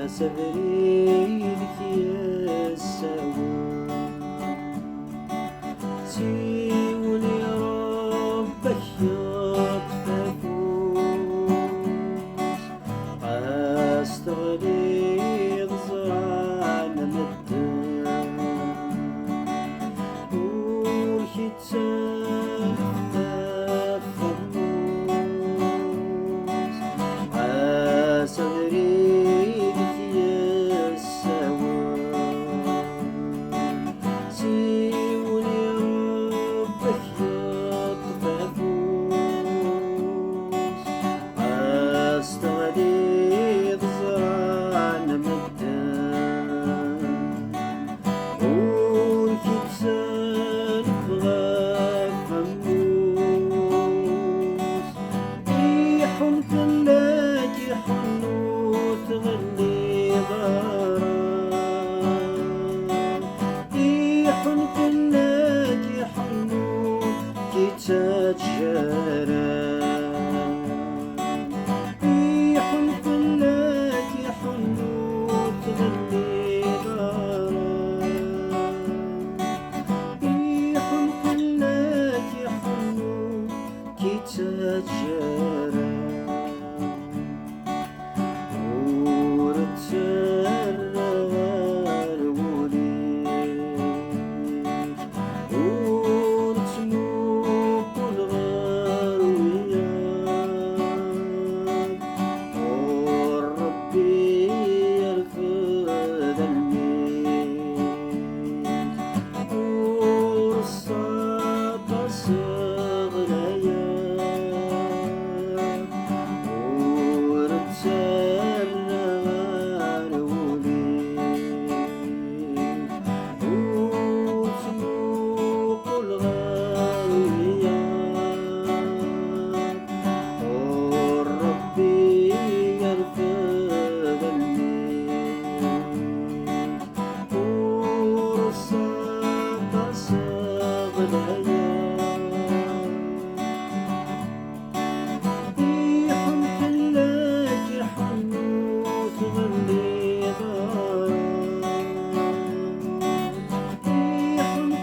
سبريدك يا السوا سيولي ربك يطففوس استغليظ زرعنا مدن والكتاب فموس سبريدك يا السوا سيولي ربك يطففوس استغليظ زرعنا مدن والكتاب فموس ريح تلاقي حنوت غلي غرام ريح تلاقي حنوت كي تتجرى ريح تلاقي حنوت غلي غرام ريح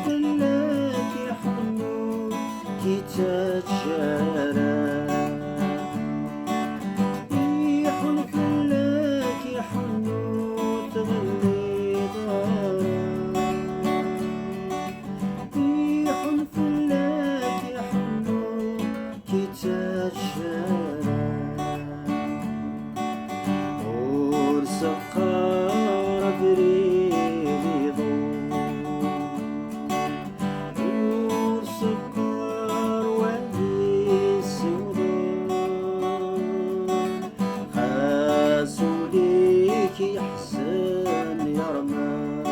تلاقي حنوت كي تتجرى ريح تلاقي حنوت غلي غرام ريح تلاقي حنوت كي تتجرى ورسقار بريد ورسقار وادي السودان خاسوليك يحسن يرمان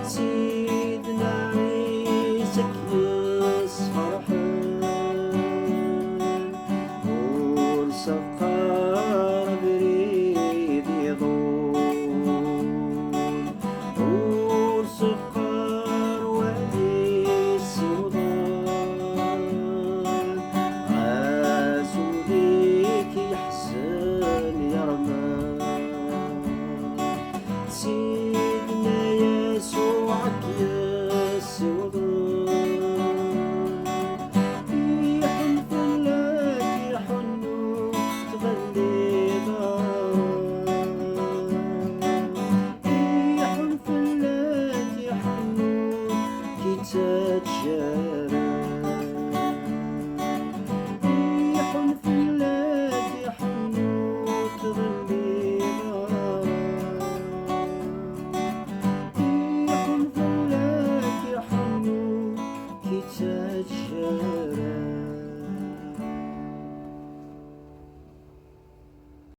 سيدنا عيسى كيس فرحان ورسقار